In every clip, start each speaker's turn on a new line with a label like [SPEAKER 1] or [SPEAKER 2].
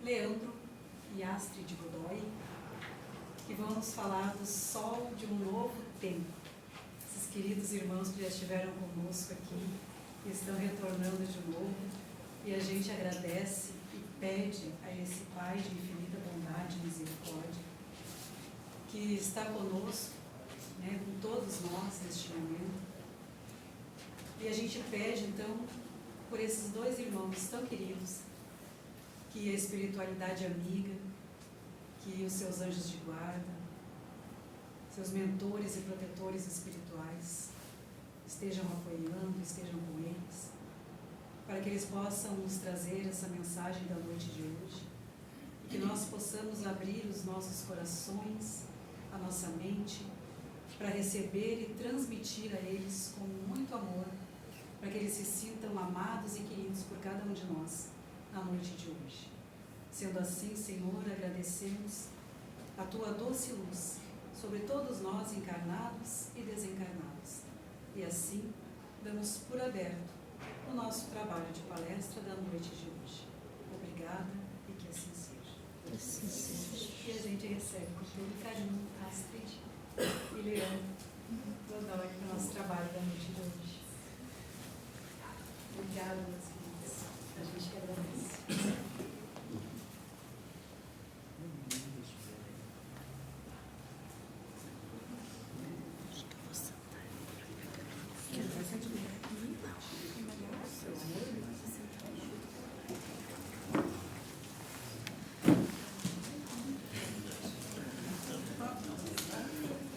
[SPEAKER 1] Leandro e Astrid Godoy, que vão nos falar do sol de um novo tempo. Esses queridos irmãos que já estiveram conosco aqui e estão retornando de novo, e a gente agradece e pede a esse Pai de infinita bondade e misericórdia que está conosco, né, com todos nós neste momento. E a gente pede então por esses dois irmãos tão queridos, que a espiritualidade amiga, que os seus anjos de guarda, seus mentores e protetores espirituais estejam apoiando, estejam com eles, para que eles possam nos trazer essa mensagem da noite de hoje, e que nós possamos abrir os nossos corações, a nossa mente, para receber e transmitir a eles com muito amor, para que eles se sintam amados e queridos por cada um de nós na noite de hoje. Sendo assim, Senhor, agradecemos a Tua doce luz sobre todos nós encarnados e desencarnados. E assim, damos por aberto o nosso trabalho de palestra da noite de hoje. Obrigada e que assim seja.
[SPEAKER 2] Assim seja.
[SPEAKER 1] E a gente recebe com todo carinho Astrid e Leandro Godoy para o nosso trabalho da noite de hoje. Obrigada, meus queridos. A gente que agradece.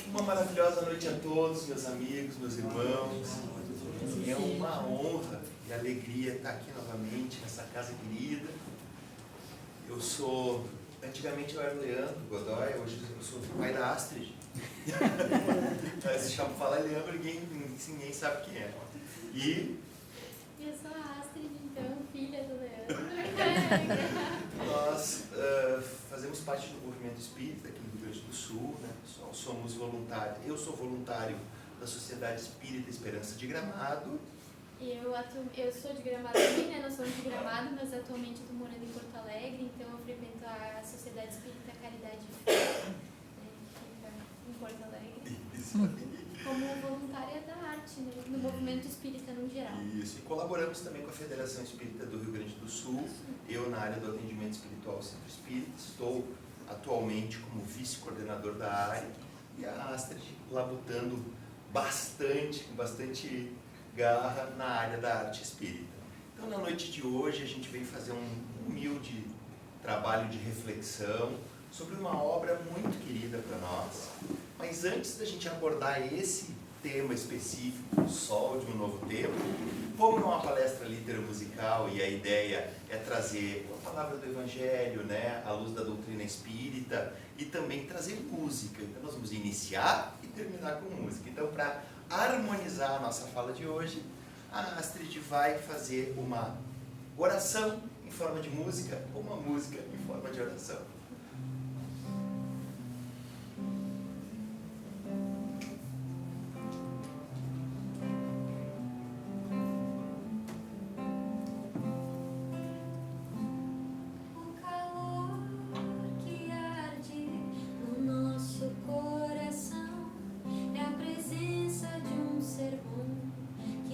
[SPEAKER 3] Uma maravilhosa noite a todos, meus amigos, meus irmãos. É uma honra e alegria estar aqui novamente nessa casa querida. Antigamente eu era o Leandro Godoy, hoje eu sou o pai da Astrid. Se chama falar Leandro, ninguém sabe quem é. E
[SPEAKER 4] eu sou a Astrid, então, filha do Leandro.
[SPEAKER 3] nós fazemos parte do movimento espírita aqui no Rio Grande do Sul, né? Somos voluntários. Eu sou voluntário da Sociedade Espírita Esperança de Gramado.
[SPEAKER 4] Eu sou de Gramado também, né? Nós somos de Gramado, mas atualmente estou morando em Porto Alegre, então eu frequento a Sociedade Espírita Caridade e Fé, né, que fica em Porto Alegre.
[SPEAKER 3] Isso aí.
[SPEAKER 4] Como voluntária da arte, né, no movimento espírita no geral.
[SPEAKER 3] Isso, e colaboramos também com a Federação Espírita do Rio Grande do Sul. Eu na área do atendimento espiritual Centro Espírita, estou atualmente como vice-coordenador da área, e a Astrid labutando com bastante garra na área da arte espírita. Então, na noite de hoje, a gente vem fazer um humilde trabalho de reflexão sobre uma obra muito querida para nós. Mas antes da gente abordar esse tema específico, o sol de um novo tempo, como numa palestra litero-musical, e a ideia é trazer a palavra do Evangelho, né, à luz da doutrina espírita, e também trazer música. Então nós vamos iniciar e terminar com música. Então, para harmonizar a nossa fala de hoje, a Astrid vai fazer uma oração em forma de música, ou uma música em forma de oração.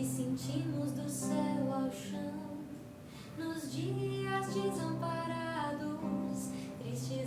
[SPEAKER 5] Sentimos do céu ao chão, nos dias desamparados, tristes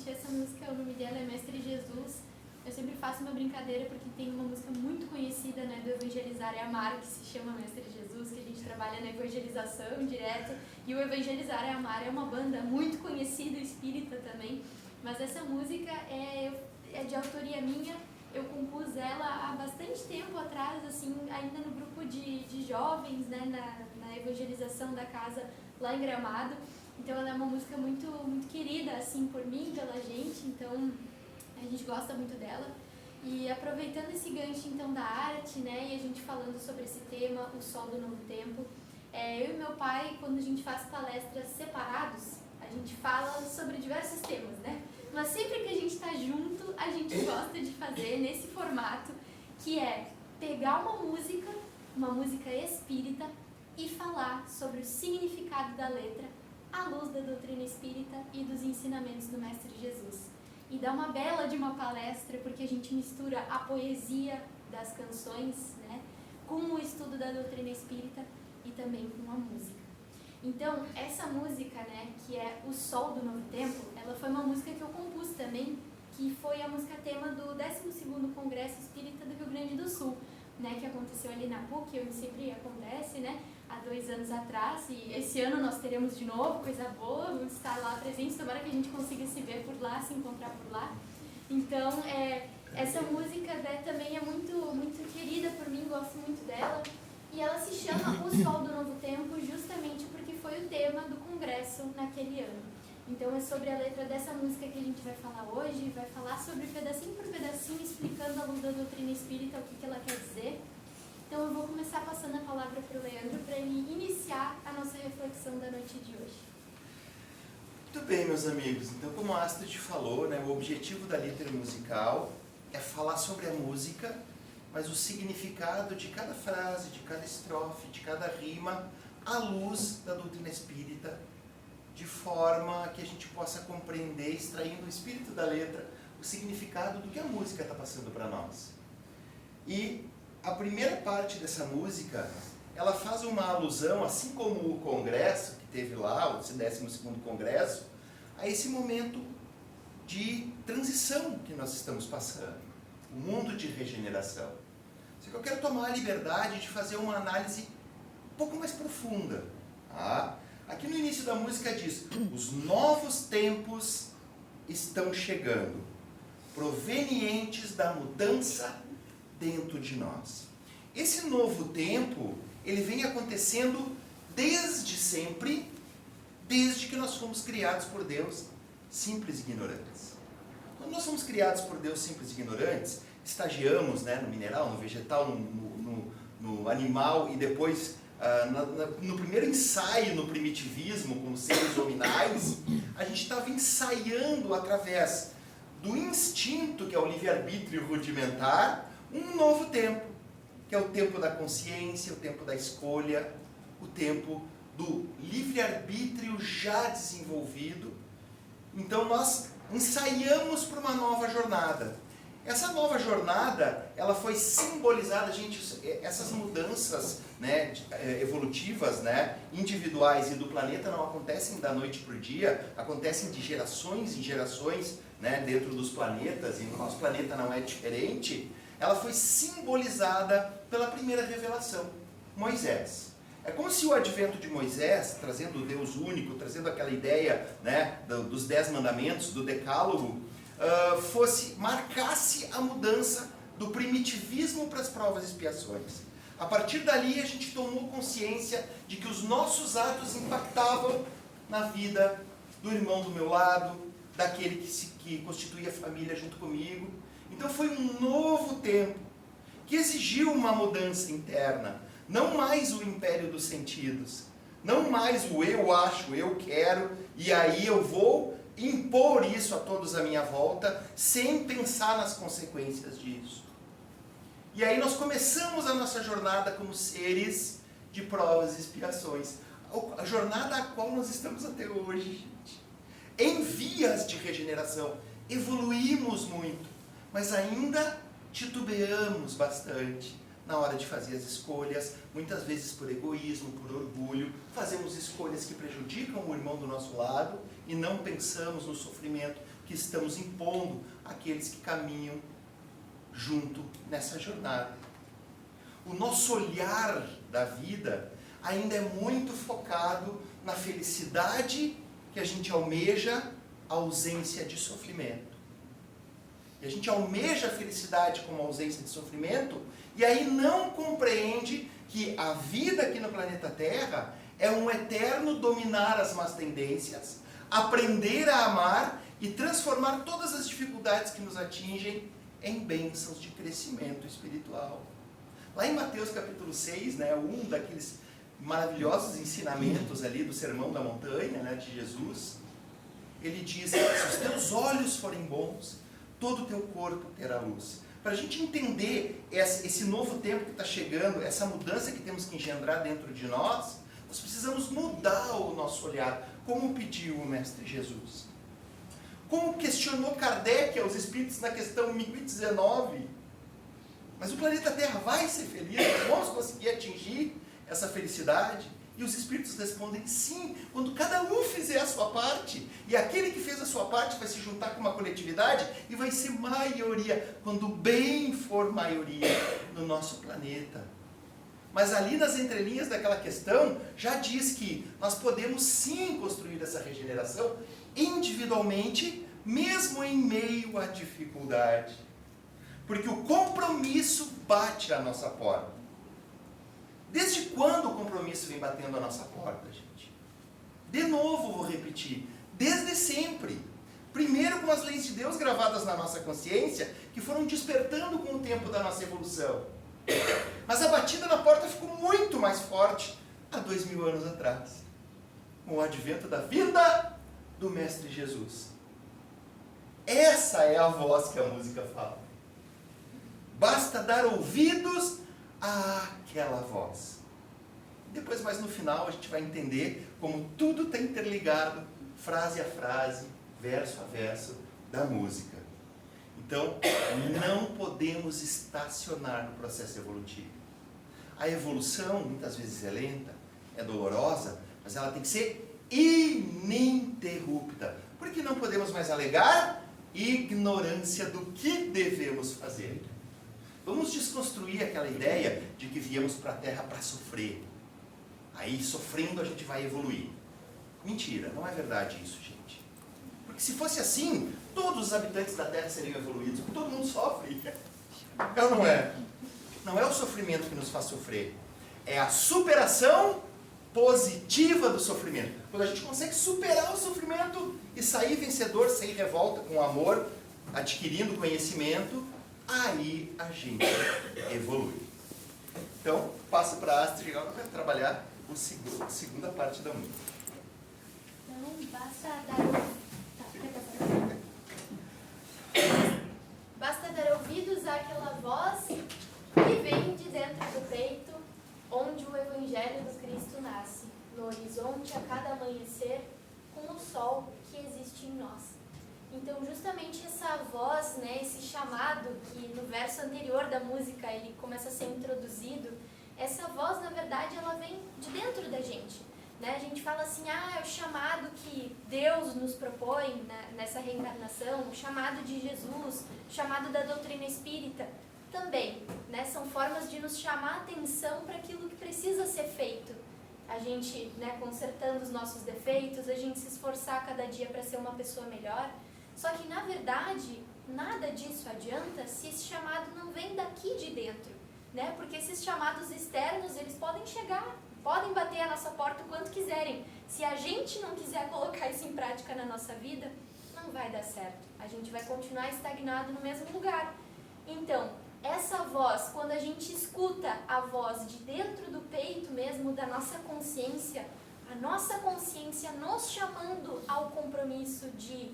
[SPEAKER 4] essa música, o nome dela é Mestre Jesus. Eu sempre faço uma brincadeira porque tem uma música muito conhecida, né, do Evangelizar é Amar, que se chama Mestre Jesus, que a gente trabalha na evangelização direto. E o Evangelizar é Amar é uma banda muito conhecida, espírita também. Mas essa música é de autoria minha. Eu compus ela há bastante tempo atrás, assim, ainda no grupo de jovens, né, na evangelização da casa lá em Gramado. Então ela é uma música muito, muito querida, assim, por mim, pela gente, então a gente gosta muito dela. E aproveitando esse gancho, então, da arte, né, e a gente falando sobre esse tema, o Sol do Novo Tempo, eu e meu pai, quando a gente faz palestras separados, a gente fala sobre diversos temas, né? Mas sempre que a gente está junto, a gente gosta de fazer nesse formato, que é pegar uma música espírita, e falar sobre o significado da letra à luz da doutrina espírita e dos ensinamentos do Mestre Jesus. E dar uma bela de uma palestra, porque a gente mistura a poesia das canções, né, com o estudo da doutrina espírita e também com a música. Então, essa música, né, que é O Sol do Novo Tempo, ela foi uma música que eu compus também, que foi a música tema do 12º Congresso Espírita do Rio Grande do Sul, né, que aconteceu ali na PUC, onde sempre acontece, né, há 2 anos atrás, e esse ano nós teremos de novo, coisa boa, vamos estar lá presentes, tomara que a gente consiga se ver por lá, se encontrar por lá. Então, essa música, né, também é muito, muito querida por mim, gosto muito dela, e ela se chama O Sol do Novo Tempo justamente porque foi o tema do congresso naquele ano. Então é sobre a letra dessa música que a gente vai falar hoje, vai falar sobre pedacinho por pedacinho, explicando à luz da doutrina espírita o que ela quer dizer. Então eu vou começar passando a palavra para o Leandro para ele iniciar a nossa reflexão da noite de hoje.
[SPEAKER 3] Muito bem, meus amigos. Então, como a Astrid falou, né, o objetivo da letra musical é falar sobre a música, mas o significado de cada frase, de cada estrofe, de cada rima, à luz da doutrina espírita, de forma que a gente possa compreender, extraindo o espírito da letra, o significado do que a música está passando para nós. E a primeira parte dessa música, ela faz uma alusão, assim como o congresso que teve lá, o 12º Congresso, a esse momento de transição que nós estamos passando, o mundo de regeneração. Só que eu quero tomar a liberdade de fazer uma análise um pouco mais profunda. Tá? Aqui no início da música diz: os novos tempos estão chegando, provenientes da mudança dentro de nós. Esse novo tempo, ele vem acontecendo desde sempre, desde que nós fomos criados por Deus, simples e ignorantes. Quando nós somos criados por Deus, simples e ignorantes, estagiamos, né, no mineral, no vegetal, no animal, e depois, no primeiro ensaio no primitivismo, com os seres hominais, a gente estava ensaiando através do instinto, que é o livre-arbítrio rudimentar, um novo tempo, que é o tempo da consciência, o tempo da escolha, o tempo do livre-arbítrio já desenvolvido. Então nós ensaiamos para uma nova jornada. Essa nova jornada, ela foi simbolizada, gente, essas mudanças, né, evolutivas, né, individuais e do planeta não acontecem da noite para o dia, acontecem de gerações em gerações, né, dentro dos planetas, e o nosso planeta não é diferente. Ela foi simbolizada pela primeira revelação, Moisés. É como se o advento de Moisés, trazendo o Deus único, trazendo aquela ideia, né, dos 10 mandamentos, do decálogo, marcasse a mudança do primitivismo para as provas e expiações. A partir dali a gente tomou consciência de que os nossos atos impactavam na vida do irmão do meu lado, daquele que constituía a família junto comigo. Então foi um novo tempo que exigiu uma mudança interna, não mais o império dos sentidos, não mais o eu acho, eu quero, e aí eu vou impor isso a todos à minha volta, sem pensar nas consequências disso. E aí nós começamos a nossa jornada como seres de provas e expiações, a jornada a qual nós estamos até hoje, gente. Em vias de regeneração, evoluímos muito, mas ainda titubeamos bastante na hora de fazer as escolhas, muitas vezes por egoísmo, por orgulho, fazemos escolhas que prejudicam o irmão do nosso lado e não pensamos no sofrimento que estamos impondo àqueles que caminham junto nessa jornada. O nosso olhar da vida ainda é muito focado na felicidade que a gente almeja, a ausência de sofrimento. E a gente almeja a felicidade como ausência de sofrimento, e aí não compreende que a vida aqui no planeta Terra é um eterno dominar as más tendências, aprender a amar e transformar todas as dificuldades que nos atingem em bênçãos de crescimento espiritual. Lá em Mateus capítulo 6, né, um daqueles maravilhosos ensinamentos ali do Sermão da Montanha, né, de Jesus, ele diz: se os teus olhos forem bons, todo o teu corpo terá luz. Para a gente entender esse novo tempo que está chegando, essa mudança que temos que engendrar dentro de nós, nós precisamos mudar o nosso olhar, como pediu o Mestre Jesus. Como questionou Kardec aos espíritos na questão 1019. Mas o planeta Terra vai ser feliz? Nós vamos conseguir atingir essa felicidade? E os espíritos respondem sim, quando cada um fizer a sua parte. E aquele que fez a sua parte vai se juntar com uma coletividade e vai ser maioria, quando o bem for maioria no nosso planeta. Mas ali nas entrelinhas daquela questão, já diz que nós podemos sim construir essa regeneração individualmente, mesmo em meio à dificuldade. Porque o compromisso bate à nossa porta. Desde quando o compromisso vem batendo à nossa porta, gente? De novo vou repetir, desde sempre. Primeiro com as leis de Deus gravadas na nossa consciência, que foram despertando com o tempo da nossa evolução. Mas a batida na porta ficou muito mais forte há 2000 anos atrás, com o advento da vinda do Mestre Jesus. Essa é a voz que a música fala. Basta dar ouvidos àquela voz. Depois, mais no final, a gente vai entender como tudo está interligado, frase a frase, verso a verso da música. Então, não podemos estacionar no processo evolutivo. A evolução, muitas vezes é lenta, é dolorosa, mas ela tem que ser ininterrupta. Porque não podemos mais alegar ignorância do que devemos fazer. Vamos desconstruir aquela ideia de que viemos para a Terra para sofrer. Aí, sofrendo, a gente vai evoluir. Mentira, não é verdade isso, gente. Porque se fosse assim, todos os habitantes da Terra seriam evoluídos, porque todo mundo sofre. É ou não é? Não é o sofrimento que nos faz sofrer. É a superação positiva do sofrimento. Quando a gente consegue superar o sofrimento e sair vencedor, sair revolta com amor, adquirindo conhecimento, aí a gente evolui. Então, passo para a Astrid agora para trabalhar a segunda parte da música.
[SPEAKER 4] Então, basta dar ouvidos àquela voz que vem de dentro do peito, onde o Evangelho do Cristo nasce, no horizonte a cada amanhecer, com o sol que existe em nós. Então, justamente essa voz, né, esse chamado, que no verso anterior da música ele começa a ser introduzido, essa voz, na verdade, ela vem de dentro da gente. Né? A gente fala assim, é o chamado que Deus nos propõe nessa reencarnação, o chamado de Jesus, o chamado da doutrina espírita, também. Né? São formas de nos chamar a atenção para aquilo que precisa ser feito. A gente, né, consertando os nossos defeitos, a gente se esforçar cada dia para ser uma pessoa melhor. Só que, na verdade, nada disso adianta se esse chamado não vem daqui de dentro. Né? Porque esses chamados externos, eles podem chegar, podem bater a nossa porta o quanto quiserem. Se a gente não quiser colocar isso em prática na nossa vida, não vai dar certo. A gente vai continuar estagnado no mesmo lugar. Então, essa voz, quando a gente escuta a voz de dentro do peito mesmo, da nossa consciência, a nossa consciência nos chamando ao compromisso de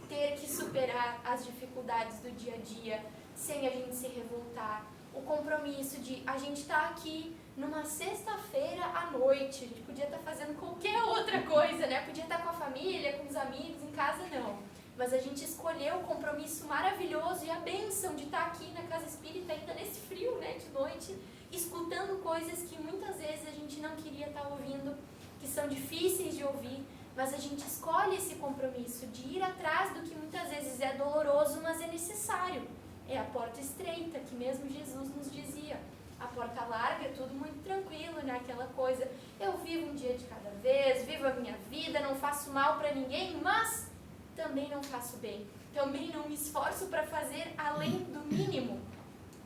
[SPEAKER 4] ter que superar as dificuldades do dia a dia, sem a gente se revoltar, o compromisso de a gente estar aqui numa sexta-feira à noite, a gente podia estar fazendo qualquer outra coisa, né? Podia estar com a família, com os amigos, em casa não. Mas a gente escolheu o compromisso maravilhoso e a bênção de estar aqui na Casa Espírita ainda nesse frio, né, de noite,
[SPEAKER 2] escutando coisas que muitas vezes a gente não queria estar ouvindo, que são difíceis de ouvir, mas a gente escolhe esse compromisso de ir atrás do que muitas vezes é doloroso, mas é necessário. É a porta estreita, que mesmo Jesus nos dizia. A porta larga é tudo muito tranquilo, né? Aquela coisa, eu vivo um dia de cada vez, vivo a minha vida, não faço mal para ninguém, mas também não faço bem. Também não me esforço para fazer além do mínimo,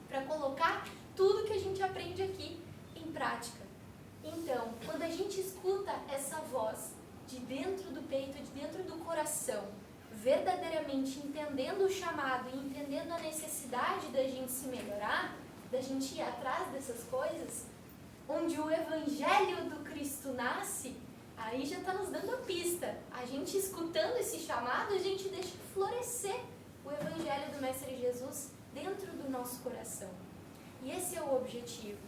[SPEAKER 2] para colocar tudo que a gente aprende aqui em prática. Então, quando a gente escuta essa voz de dentro do peito, de dentro do coração, verdadeiramente entendendo o chamado e entendendo a necessidade da gente se melhorar, da gente ir atrás dessas coisas, onde o Evangelho do Cristo nasce, aí já está nos dando a pista. A gente escutando esse chamado, a gente deixa florescer o Evangelho do Mestre Jesus dentro do nosso coração. E esse é o objetivo.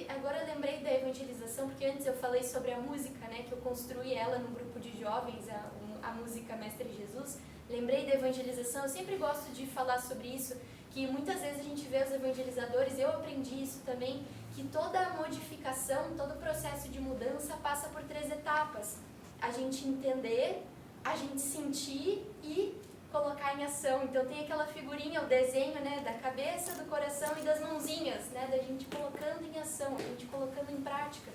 [SPEAKER 2] Agora eu lembrei da evangelização, porque antes eu falei sobre a música, né, que eu construí ela num grupo de jovens, a música Mestre Jesus. Lembrei da evangelização, eu sempre gosto de falar sobre isso, que muitas vezes a gente vê os evangelizadores, eu aprendi isso também, que toda a modificação, todo o processo de mudança passa por 3 etapas. A gente entender, a gente sentir e colocar em ação. Então tem aquela figurinha, o desenho, né, da cabeça, do coração e das mãozinhas, né, da gente colocando em ação, a gente colocando em prática.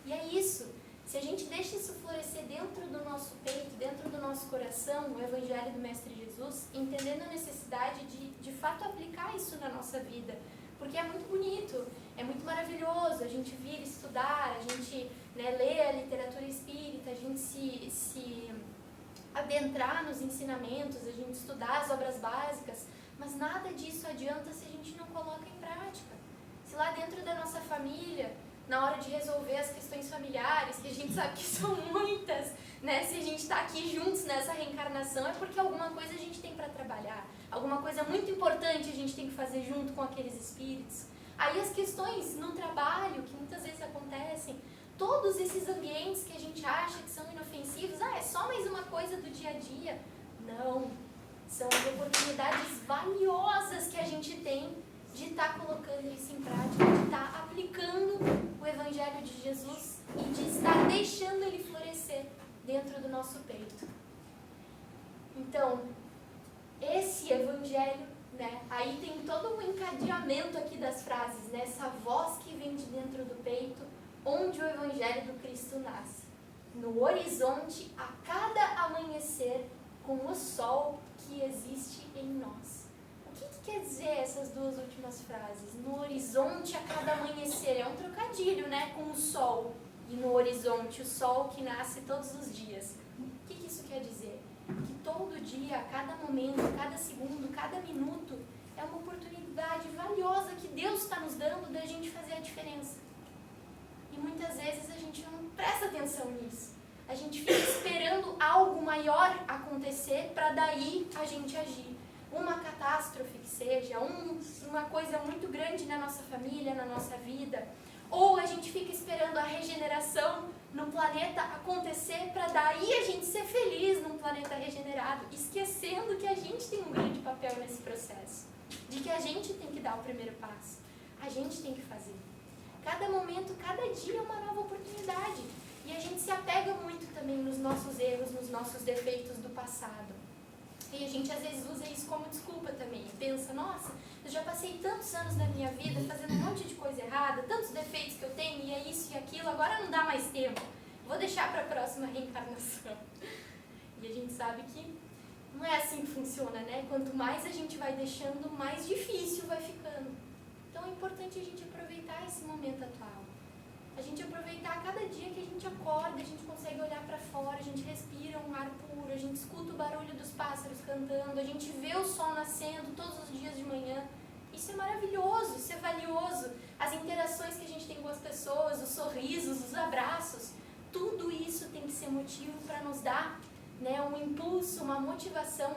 [SPEAKER 2] E é isso. Se a gente deixa isso florescer dentro do nosso peito, dentro do nosso coração, o Evangelho do Mestre Jesus, entendendo a necessidade de fato aplicar isso na nossa vida, porque é muito bonito, é muito maravilhoso a gente vir estudar, a gente, né, ler a literatura espírita, a gente se adentrar nos ensinamentos, a gente estudar as obras básicas, mas nada disso adianta se a gente não coloca em prática. Se lá dentro da nossa família, na hora de resolver as questões familiares, que a gente sabe que são muitas, né? Se a gente está aqui juntos nessa reencarnação, é porque alguma coisa a gente tem para trabalhar, alguma coisa muito importante a gente tem que fazer junto com aqueles espíritos. Aí as questões no trabalho, que muitas vezes acontecem, todos esses ambientes que a gente acha que são inofensivos, é só mais uma coisa do dia a dia. Não, são as oportunidades valiosas que a gente tem de estar colocando isso em prática, de estar aplicando o Evangelho de Jesus e de estar deixando ele florescer dentro do nosso peito. Então, esse Evangelho, né, aí tem todo um encadeamento aqui das frases, né, essa voz que vem de dentro do peito, onde o Evangelho do Cristo nasce. No horizonte, a cada amanhecer, com o sol que existe em nós. O que quer dizer essas 2 últimas frases? No horizonte, a cada amanhecer. É um trocadilho, né? Com o sol. E no horizonte, o sol que nasce todos os dias. O que isso quer dizer? Que todo dia, a cada momento, cada segundo, cada minuto, é uma oportunidade valiosa que Deus está nos dando da gente fazer a diferença. E muitas vezes a gente não presta atenção nisso. A gente fica esperando algo maior acontecer para daí a gente agir. Uma catástrofe que seja, uma coisa muito grande na nossa família, na nossa vida. Ou a gente fica esperando a regeneração no planeta acontecer para daí a gente ser feliz num planeta regenerado, esquecendo que a gente tem um grande papel nesse processo. De que a gente tem que dar o primeiro passo. A gente tem que fazer. Cada momento, cada dia é uma nova oportunidade. E a gente se apega muito também nos nossos erros, nos nossos defeitos do passado. E a gente às vezes usa isso como desculpa também. Pensa, nossa, eu já passei tantos anos na minha vida fazendo um monte de coisa errada, tantos defeitos que eu tenho, e é isso e aquilo, agora não dá mais tempo. Vou deixar para a próxima reencarnação. E a gente sabe que não é assim que funciona, né? Quanto mais a gente vai deixando, mais difícil vai ficando. Então é importante a gente aproveitar esse momento atual. A gente aproveitar cada dia que a gente acorda, a gente consegue olhar para fora, a gente respira um ar puro, a gente escuta o barulho dos pássaros cantando, a gente vê o sol nascendo todos os dias de manhã. Isso é maravilhoso, isso é valioso. As interações que a gente tem com as pessoas, os sorrisos, os abraços, tudo isso tem que ser motivo para nos dar, né, um impulso, uma motivação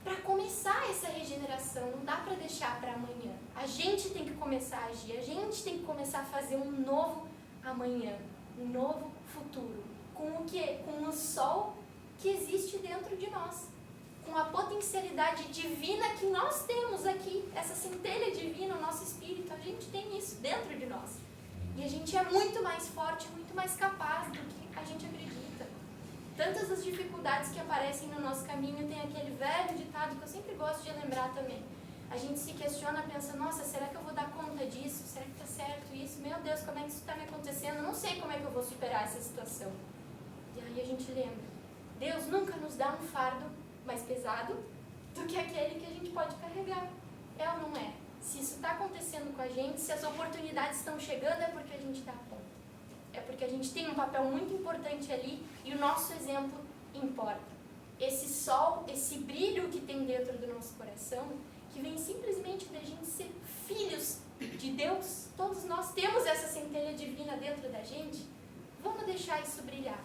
[SPEAKER 2] para começar essa regeneração. Não dá para deixar para amanhã. A gente tem que começar a agir, a gente tem que começar a fazer um novo amanhã, um novo futuro. Com o quê? Com o sol que existe dentro de nós. com a potencialidade divina que nós temos aqui, essa centelha divina, o nosso espírito, a gente tem isso dentro de nós. E a gente é muito mais forte, muito mais capaz do que a gente acredita. Tantas as dificuldades que aparecem no nosso caminho, tem aquele velho ditado que eu sempre gosto de lembrar também. A gente se questiona, pensa, nossa, será que eu vou dar conta disso? Será que está certo isso? Meu Deus, como é que isso está me acontecendo? Eu não sei como é que eu vou superar essa situação. E aí a gente lembra, Deus nunca nos dá um fardo mais pesado do que aquele que a gente pode carregar. É ou não é? Se isso está acontecendo com a gente, se as oportunidades estão chegando, é porque a gente dá conta. É porque a gente tem um papel muito importante ali e o nosso exemplo importa. Esse sol, esse brilho que tem dentro do nosso coração, que vem simplesmente da gente ser filhos de Deus, todos nós temos essa centelha divina dentro da gente, vamos deixar isso brilhar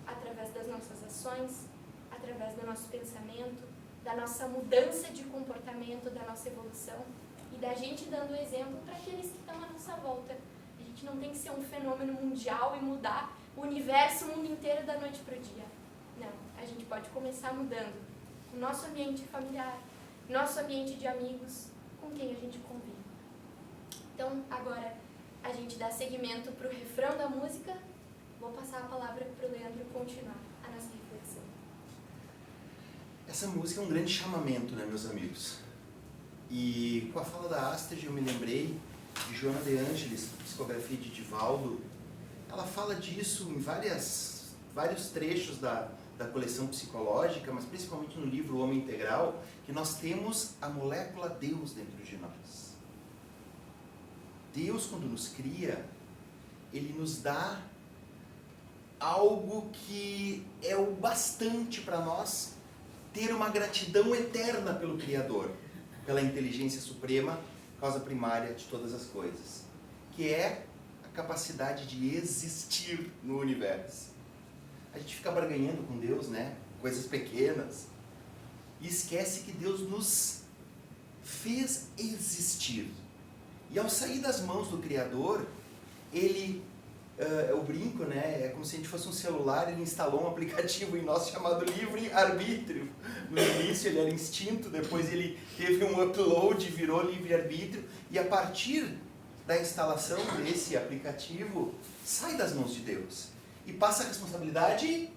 [SPEAKER 2] através das nossas ações, através do nosso pensamento, da nossa mudança de comportamento, da nossa evolução e da gente dando exemplo para aqueles que estão à nossa volta. A gente não tem que ser um fenômeno mundial e mudar o universo, o mundo inteiro da noite para o dia. Não, a gente pode começar mudando o nosso ambiente familiar, nosso ambiente de amigos, com quem a gente convive. Então, agora a gente dá seguimento para o refrão da música. Vou passar a palavra para o Leandro continuar a nossa reflexão.
[SPEAKER 3] Essa música é um grande chamamento, né, meus amigos? E com a fala da Astrid, eu me lembrei de Joana de Ângeles, psicografia de Divaldo. Ela fala disso em vários trechos da coleção psicológica, mas principalmente no livro O Homem Integral, que nós temos a molécula Deus dentro de nós. Deus, quando nos cria, Ele nos dá algo que é o bastante para nós ter uma gratidão eterna pelo Criador, pela inteligência suprema, causa primária de todas as coisas, que é a capacidade de existir no universo. A gente fica barganhando com Deus, né? Coisas pequenas, e esquece que Deus nos fez existir. E ao sair das mãos do Criador, Ele, eu brinco, né? É como se a gente fosse um celular, Ele instalou um aplicativo em nós chamado livre-arbítrio. No início ele era instinto, depois ele teve um upload, virou livre-arbítrio, e a partir da instalação desse aplicativo, sai das mãos de Deus e passa a responsabilidade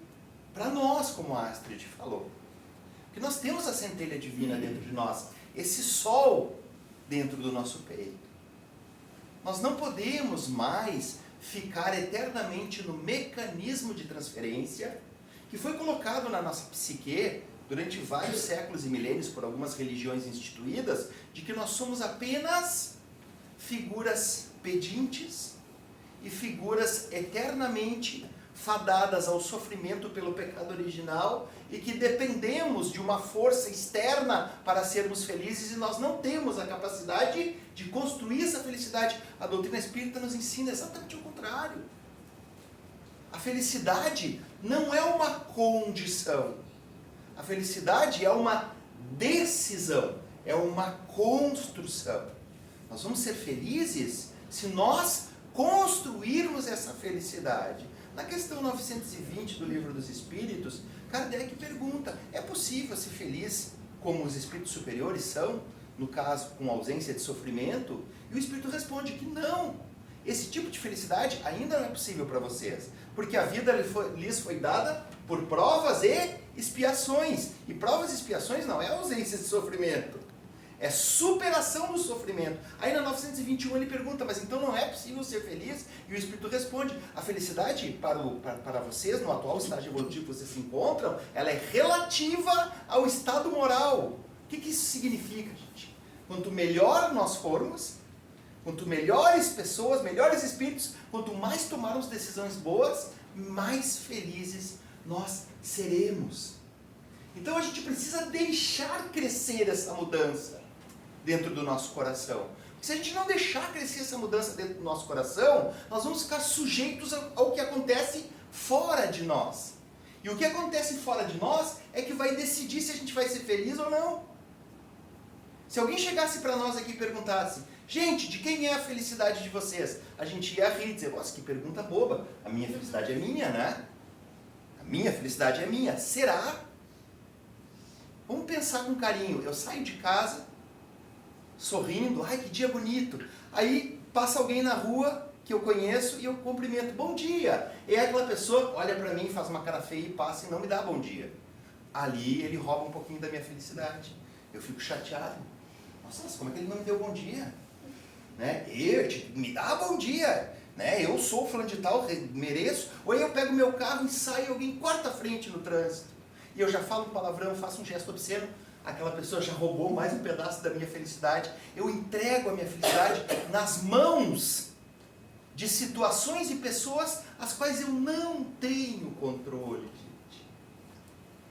[SPEAKER 3] para nós, como a Astrid falou. Porque nós temos a centelha divina dentro de nós, esse sol dentro do nosso peito. Nós não podemos mais ficar eternamente no mecanismo de transferência que foi colocado na nossa psique durante vários séculos e milênios por algumas religiões instituídas, de que nós somos apenas figuras pedintes e figuras eternamente fadadas ao sofrimento pelo pecado original e que dependemos de uma força externa para sermos felizes, e nós não temos a capacidade de construir essa felicidade. A doutrina espírita nos ensina exatamente o contrário. A felicidade não é uma condição. A felicidade é uma decisão, é uma construção. Nós vamos ser felizes se nós construirmos essa felicidade. Na questão 920 do Livro dos Espíritos, Kardec pergunta, é possível ser feliz como os espíritos superiores são, no caso com ausência de sofrimento? E o Espírito responde que não. Esse tipo de felicidade ainda não é possível para vocês, porque a vida lhes foi dada por provas e expiações. E provas e expiações não é ausência de sofrimento, é superação do sofrimento. Aí na 921 ele pergunta, mas então não é possível ser feliz? E o Espírito responde, a felicidade para vocês, no atual estágio evolutivo que vocês se encontram, ela é relativa ao estado moral. O que isso significa, gente? Quanto melhor nós formos, quanto melhores pessoas, melhores espíritos, quanto mais tomarmos decisões boas, mais felizes nós seremos. Então a gente precisa deixar crescer essa mudança dentro do nosso coração. Porque se a gente não deixar crescer essa mudança dentro do nosso coração, nós vamos ficar sujeitos ao que acontece fora de nós. E o que acontece fora de nós é que vai decidir se a gente vai ser feliz ou não. Se alguém chegasse para nós aqui e perguntasse, gente, de quem é a felicidade de vocês? A gente ia rir e dizer, nossa, que pergunta boba. A minha felicidade é minha, né? A minha felicidade é minha. Será? Vamos pensar com carinho. Eu saio de casa, sorrindo, ai que dia bonito. Aí passa alguém na rua que eu conheço e eu cumprimento, bom dia. E aí aquela pessoa olha pra mim, faz uma cara feia e passa e não me dá bom dia. Ali ele rouba um pouquinho da minha felicidade. Eu fico chateado. Nossa, mas como é que ele não me deu bom dia? Né? Me dá bom dia. Né? Eu sou fulano de tal, mereço. Ou aí eu pego meu carro e saio e alguém corta a frente no trânsito. E eu já falo um palavrão, faço um gesto obsceno. Aquela pessoa já roubou mais um pedaço da minha felicidade. Eu entrego a minha felicidade nas mãos de situações e pessoas as quais eu não tenho controle, gente.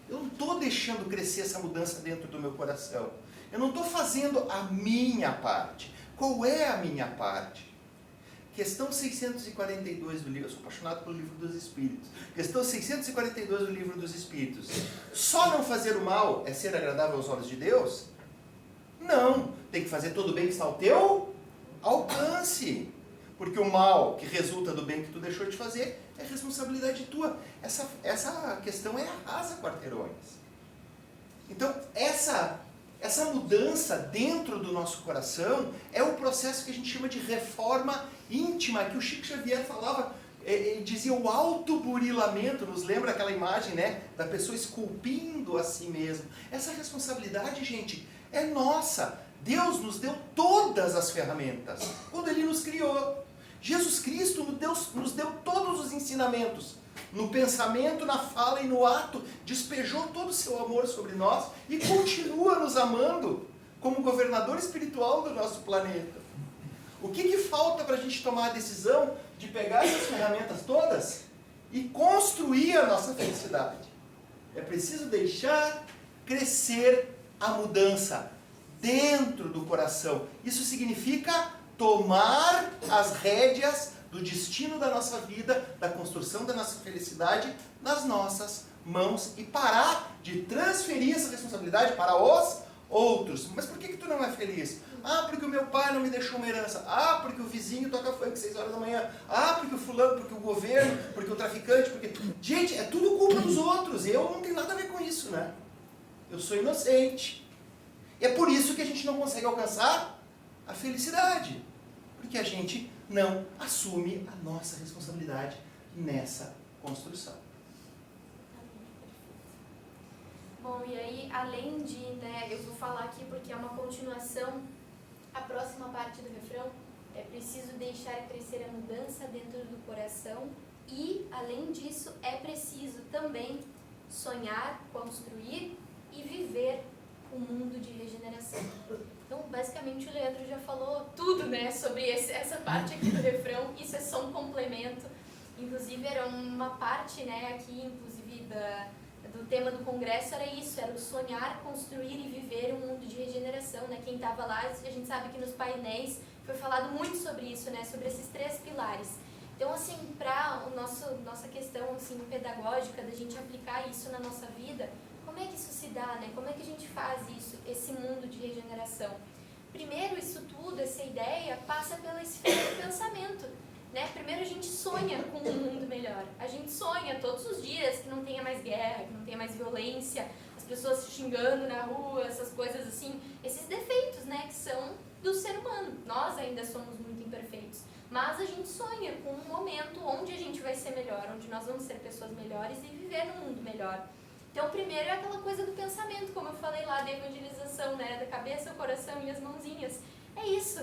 [SPEAKER 3] Eu não estou deixando crescer essa mudança dentro do meu coração. Eu não estou fazendo a minha parte. Qual é a minha parte? Questão 642 do livro, eu sou apaixonado pelo livro dos Espíritos. Questão 642 do livro dos Espíritos. Só não fazer o mal é ser agradável aos olhos de Deus? Não, tem que fazer todo o bem que está ao teu alcance. Porque o mal que resulta do bem que tu deixou de fazer é responsabilidade tua. Essa questão é arrasa quarteirões. Então, essa mudança dentro do nosso coração é o processo que a gente chama de reforma íntima, que o Chico Xavier falava, ele dizia o autoburilamento, nos lembra aquela imagem, né, da pessoa esculpindo a si mesma. Essa responsabilidade, gente, é nossa. Deus nos deu todas as ferramentas quando Ele nos criou. Jesus Cristo nos deu todos os ensinamentos. No pensamento, na fala e no ato, despejou todo o seu amor sobre nós e continua nos amando como governador espiritual do nosso planeta. O que falta para a gente tomar a decisão de pegar essas ferramentas todas e construir a nossa felicidade? É preciso deixar crescer a mudança dentro do coração. Isso significa tomar as rédeas do destino da nossa vida, da construção da nossa felicidade nas nossas mãos e parar de transferir essa responsabilidade para os outros. Mas por que tu não é feliz? Ah, porque o meu pai não me deixou uma herança. Ah, porque o vizinho toca funk 6 horas da manhã. Ah, porque o fulano, porque o governo, porque o traficante, porque... Gente, é tudo culpa dos outros. Eu não tenho nada a ver com isso, né? Eu sou inocente. E é por isso que a gente não consegue alcançar a felicidade. Porque a gente não assume a nossa responsabilidade nessa construção.
[SPEAKER 2] Bom, e aí, além de, né, eu vou falar aqui porque é uma continuação, a próxima parte do refrão, é preciso deixar crescer a mudança dentro do coração e, além disso, é preciso também sonhar, construir e viver um mundo de regeneração. Então, basicamente, o Leandro já falou tudo, né, sobre essa parte aqui do refrão. Isso é só um complemento. Inclusive, era uma parte, né, aqui, inclusive, do tema do congresso era isso, era o sonhar, construir e viver um mundo de regeneração, né? Quem estava lá, a gente sabe que nos painéis foi falado muito sobre isso, né? Sobre esses 3 pilares. Então, assim, para nossa questão assim, pedagógica, da gente aplicar isso na nossa vida, como é que isso se dá, né? Como é que a gente faz isso, esse mundo de regeneração? Primeiro, isso tudo, essa ideia, passa pela esfera do pensamento, né? Primeiro a gente sonha com um mundo melhor. A gente sonha todos os dias que não tenha mais guerra, que não tenha mais violência, as pessoas se xingando na rua, essas coisas assim, esses defeitos, né, que são do ser humano. Nós ainda somos muito imperfeitos, mas a gente sonha com um momento onde a gente vai ser melhor, onde nós vamos ser pessoas melhores e viver num mundo melhor. Então, primeiro é aquela coisa do pensamento, como eu falei lá, da evangelização, né, da cabeça, o coração e as mãozinhas. É isso.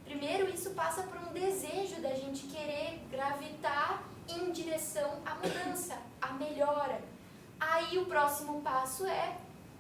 [SPEAKER 2] Primeiro, isso passa por um desejo da gente querer gravitar em direção à mudança, à melhora. Aí o próximo passo é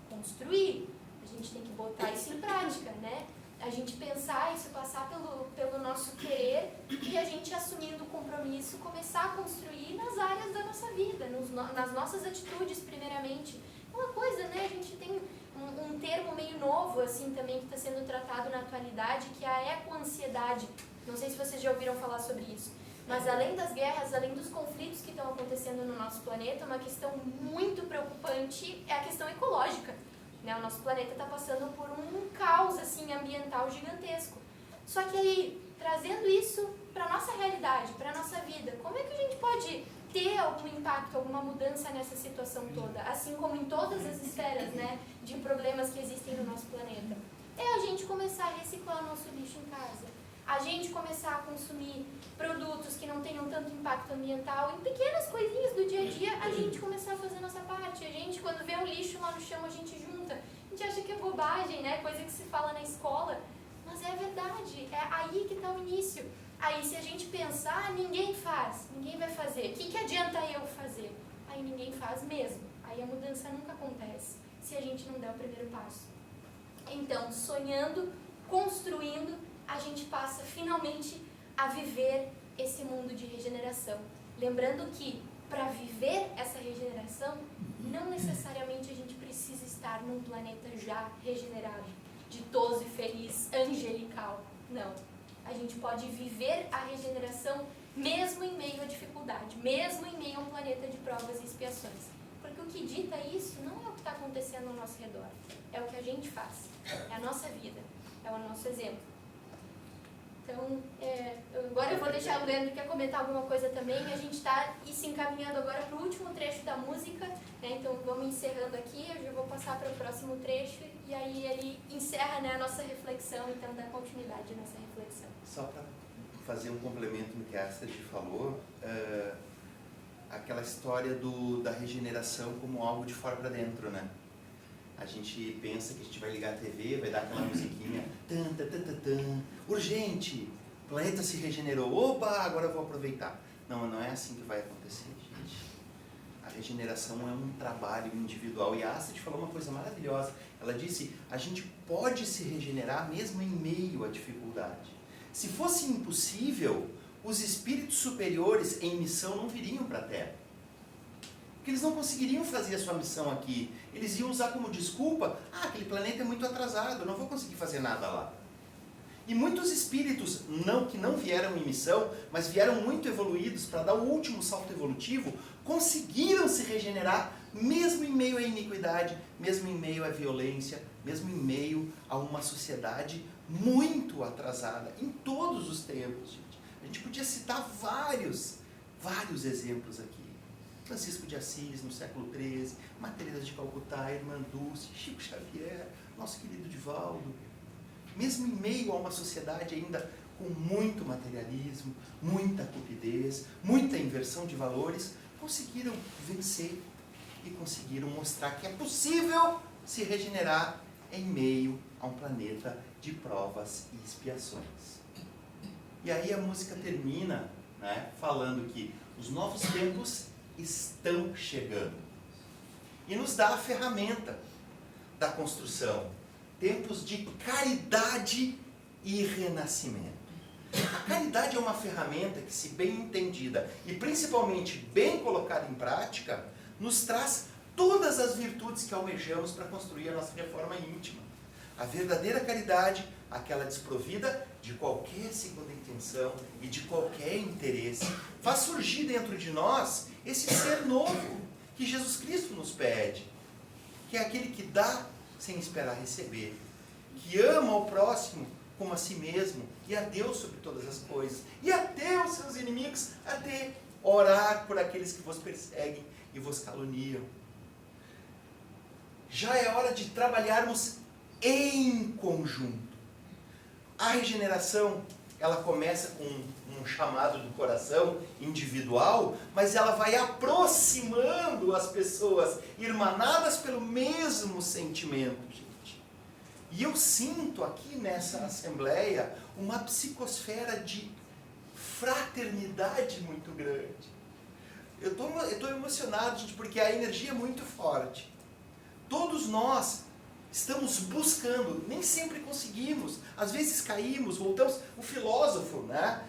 [SPEAKER 2] construir. A gente tem que botar isso em prática, né? A gente pensar isso, passar pelo nosso querer e a gente, assumindo o compromisso, começar a construir nas áreas da nossa vida, nas nossas atitudes, primeiramente. Uma coisa, né? A gente tem um termo meio novo, assim, também, que está sendo tratado na atualidade, que é a ecoansiedade. Não sei se vocês já ouviram falar sobre isso. Mas além das guerras, além dos conflitos que estão acontecendo no nosso planeta, uma questão muito preocupante é a questão ecológica. Né? O nosso planeta está passando por um caos assim, ambiental gigantesco. Só que aí, trazendo isso para a nossa realidade, para a nossa vida, como é que a gente pode ter algum impacto, alguma mudança nessa situação toda, assim como em todas as esferas, né, de problemas que existem no nosso planeta. É a gente começar a reciclar o nosso lixo em casa, a gente começar a consumir produtos que não tenham tanto impacto ambiental, em pequenas coisinhas do dia a dia, a gente começar a fazer a nossa parte. A gente, quando vê um lixo lá no chão, a gente junta. A gente acha que é bobagem, né, coisa que se fala na escola, mas é verdade, é aí que está o início. Aí, se a gente pensar, ninguém faz, ninguém vai fazer. O que adianta eu fazer? Aí ninguém faz mesmo. Aí a mudança nunca acontece, se a gente não der o primeiro passo. Então, sonhando, construindo, a gente passa finalmente a viver esse mundo de regeneração. Lembrando que, para viver essa regeneração, não necessariamente a gente precisa estar num planeta já regenerado, ditoso e feliz, angelical. Não. A gente pode viver a regeneração mesmo em meio à dificuldade, mesmo em meio a um planeta de provas e expiações. Porque o que dita isso não é o que está acontecendo ao nosso redor, é o que a gente faz, é a nossa vida, é o nosso exemplo. Então, agora eu vou deixar o Leandro quer comentar alguma coisa também, a gente está se encaminhando agora para o último trecho da música, né? Então vamos encerrando aqui, eu já vou passar para o próximo trecho, e aí ele encerra, né, a nossa reflexão, então dá continuidade nessa reflexão.
[SPEAKER 3] Só para fazer um complemento no que a Astrid falou, aquela história da regeneração como algo de fora para dentro, né? A gente pensa que a gente vai ligar a TV, vai dar aquela musiquinha, tan, tan, tan, tan, tan, urgente, o planeta se regenerou, opa, agora eu vou aproveitar. Não, não é assim que vai acontecer, gente. A regeneração é um trabalho individual, e a Astrid falou uma coisa maravilhosa. Ela disse, a gente pode se regenerar mesmo em meio à dificuldade. Se fosse impossível, os espíritos superiores em missão não viriam para a Terra. Porque eles não conseguiriam fazer a sua missão aqui. Eles iam usar como desculpa, aquele planeta é muito atrasado, eu não vou conseguir fazer nada lá. E muitos espíritos, que não vieram em missão, mas vieram muito evoluídos para dar o último salto evolutivo, conseguiram se regenerar mesmo em meio à iniquidade, mesmo em meio à violência, mesmo em meio a uma sociedade muito atrasada, em todos os tempos, gente. A gente podia citar vários exemplos aqui. Francisco de Assis, no século XIII, Madre Teresa de Calcutá, Irmã Dulce, Chico Xavier, nosso querido Divaldo. Mesmo em meio a uma sociedade ainda com muito materialismo, muita cupidez, muita inversão de valores, conseguiram vencer e conseguiram mostrar que é possível se regenerar em meio a um planeta de provas e expiações. E aí a música termina, né, falando que os novos tempos estão chegando e nos dá a ferramenta da construção, tempos de caridade e renascimento. A caridade é uma ferramenta que, se bem entendida e principalmente bem colocada em prática, nos traz todas as virtudes que almejamos para construir a nossa reforma íntima. A verdadeira caridade, aquela desprovida de qualquer segunda intenção e de qualquer interesse, faz surgir dentro de nós esse ser novo que Jesus Cristo nos pede, que é aquele que dá sem esperar receber, que ama o próximo como a si mesmo e a Deus sobre todas as coisas, e até os seus inimigos, até orar por aqueles que vos perseguem e vos caluniam. Já é hora de trabalharmos em conjunto. A regeneração, ela começa com um chamado do coração individual, mas ela vai aproximando as pessoas, irmanadas pelo mesmo sentimento, gente. E eu sinto aqui nessa assembleia uma psicosfera de fraternidade muito grande. Eu estou emocionado, gente, porque a energia é muito forte. Todos nós estamos buscando, nem sempre conseguimos, às vezes caímos, voltamos. O filósofo, né?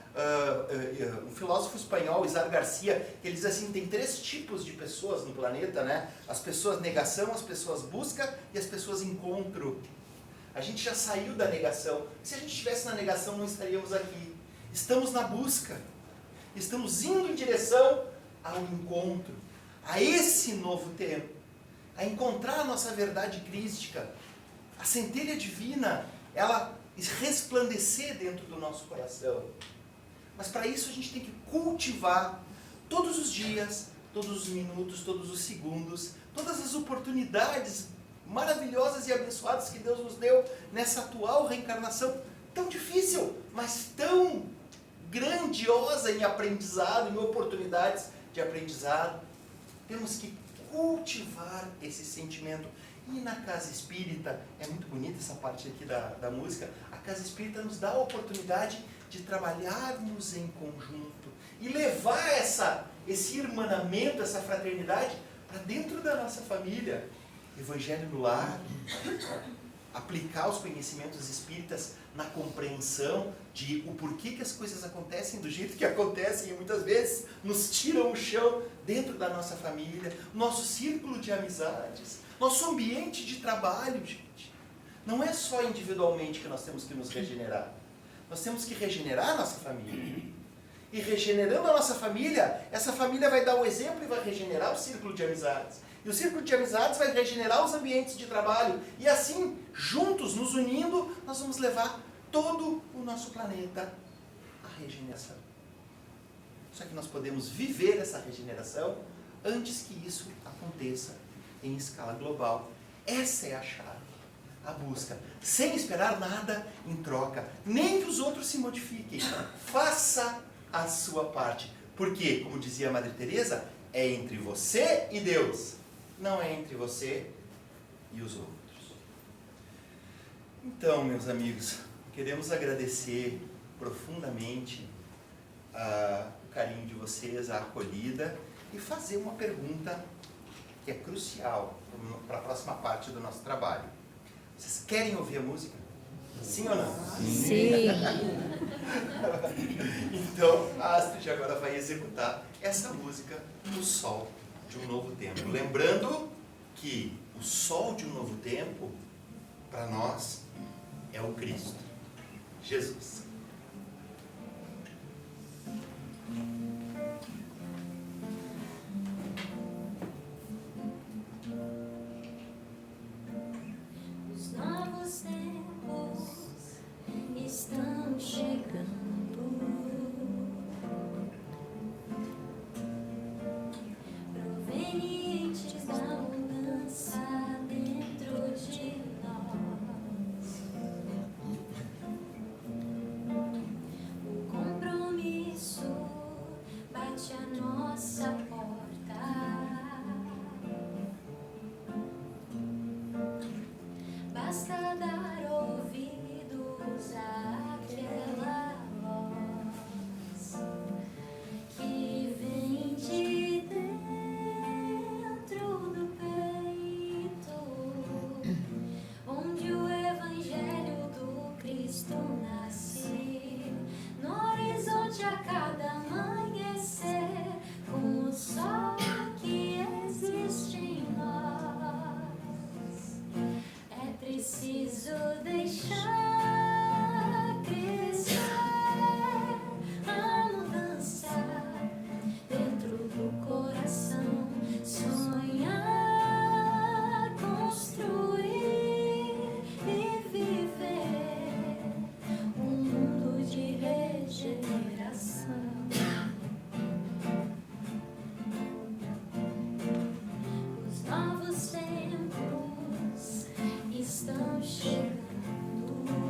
[SPEAKER 3] O filósofo espanhol, Isar Garcia, ele diz assim, tem 3 tipos de pessoas no planeta, né? As pessoas negação, as pessoas busca e as pessoas encontro. A gente já saiu da negação. Se a gente estivesse na negação, não estaríamos aqui. Estamos na busca. Estamos indo em direção ao encontro, a esse novo tempo, a encontrar a nossa verdade crística, a centelha divina, ela resplandecer dentro do nosso coração. Mas para isso a gente tem que cultivar todos os dias, todos os minutos, todos os segundos, todas as oportunidades maravilhosas e abençoadas que Deus nos deu nessa atual reencarnação tão difícil, mas tão grandiosa em aprendizado, em oportunidades de aprendizado. Temos que cultivar esse sentimento. E na casa espírita, é muito bonita essa parte aqui da música, a casa espírita nos dá a oportunidade de trabalharmos em conjunto e levar esse irmanamento, essa fraternidade para dentro da nossa família. Evangelho no lar, aplicar os conhecimentos espíritas na compreensão de o porquê que as coisas acontecem do jeito que acontecem e muitas vezes nos tiram o chão dentro da nossa família, nosso círculo de amizades, nosso ambiente de trabalho, gente. Não é só individualmente que nós temos que nos regenerar. Nós temos que regenerar a nossa família. E regenerando a nossa família, essa família vai dar o exemplo e vai regenerar o círculo de amizades. E o círculo de amizades vai regenerar os ambientes de trabalho. E assim, juntos, nos unindo, nós vamos levar todo o nosso planeta à regeneração. Só que nós podemos viver essa regeneração antes que isso aconteça em escala global. Essa é a chave, a busca. Sem esperar nada em troca, nem que os outros se modifiquem. Faça a sua parte. Porque, como dizia a Madre Teresa, é entre você e Deus. Não é entre você e os outros. Então, meus amigos, queremos agradecer profundamente o carinho de vocês, a acolhida, e fazer uma pergunta que é crucial para a próxima parte do nosso trabalho. Vocês querem ouvir a música? Sim ou não?
[SPEAKER 5] Sim.
[SPEAKER 3] Então, a Astrid agora vai executar essa música, O Sol de um Novo Tempo. Lembrando que o Sol de um Novo Tempo, para nós, é o Cristo, Jesus.
[SPEAKER 5] Os novos tempos estão chegando. Provenientes da mudança dentro de nós. O compromisso bate à nossa porta. Basta dar ouvidos àquela voz que vem de dentro do peito, onde o Evangelho do Cristo nasce, no horizonte a cada amanhecer, com o sol que existe em nós. É preciso deixar crescer a mudança dentro do coração, sonhar, construir e viver um mundo de regeneração. Os novos tempos estão chegando.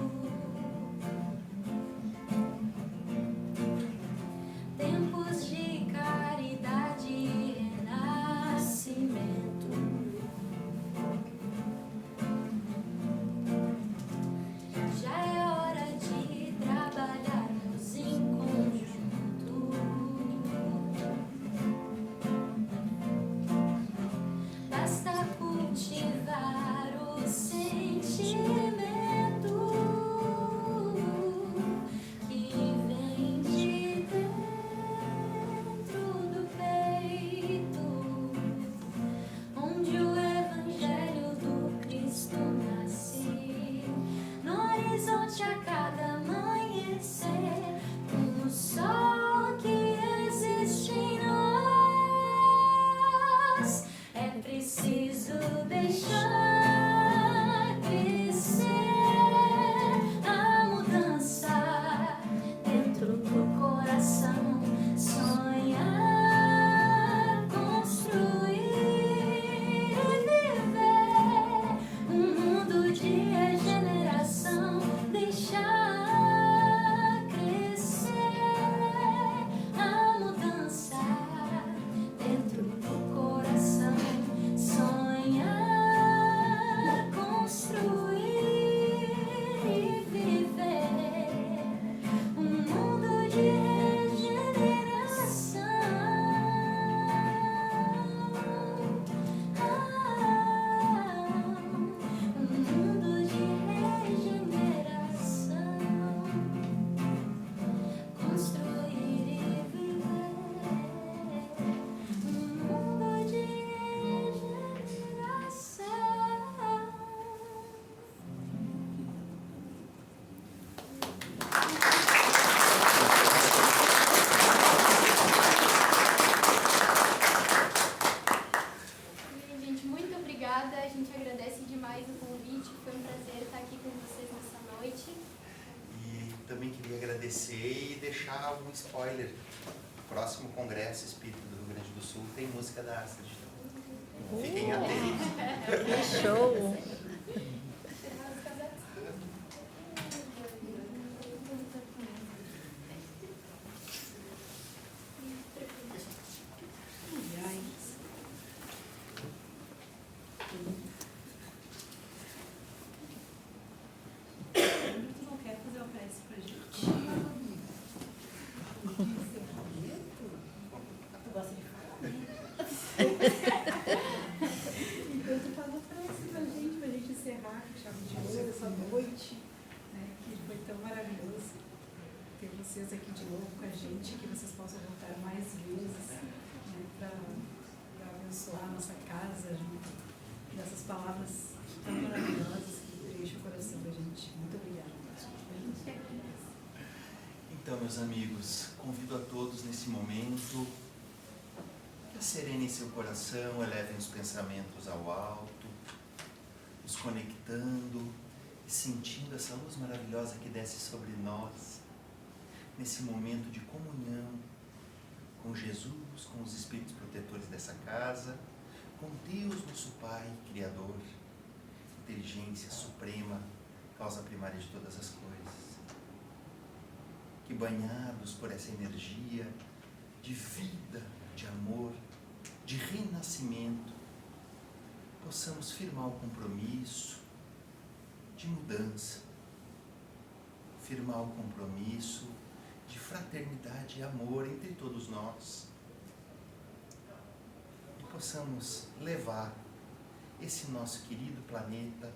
[SPEAKER 3] agradecer e deixar algum spoiler. O próximo Congresso Espírita do Rio Grande do Sul tem música da Astrid. Fiquem atentos.
[SPEAKER 5] Show!
[SPEAKER 1] Tu não quer fazer uma prece pra gente? Tu gosta de falar, né? Então tu faz uma prece pra gente encerrar com chave de ouro essa noite, né? Que foi tão maravilhoso ter vocês aqui de novo com a gente, que vocês possam voltar mais vezes, né? Pra abençoar a nossa casa junto dessas palavras tão maravilhosas que preenchem o coração da gente. Muito obrigada.
[SPEAKER 3] Então, meus amigos, convido a todos nesse momento que serenem seu coração, elevem os pensamentos ao alto, nos conectando e sentindo essa luz maravilhosa que desce sobre nós, nesse momento de comunhão com Jesus, com os espíritos protetores dessa casa, com Deus, nosso Pai, Criador, inteligência suprema, causa primária de todas as coisas. Que banhados por essa energia de vida, de amor, de renascimento, possamos firmar o compromisso de mudança, firmar o compromisso de fraternidade e amor entre todos nós, e possamos levar esse nosso querido planeta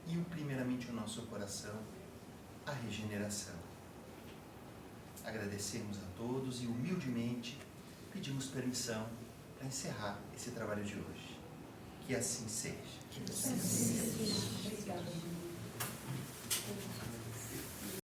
[SPEAKER 3] e primeiramente o nosso coração à regeneração. Agradecemos a todos e humildemente pedimos permissão para encerrar esse trabalho de hoje. Que assim seja.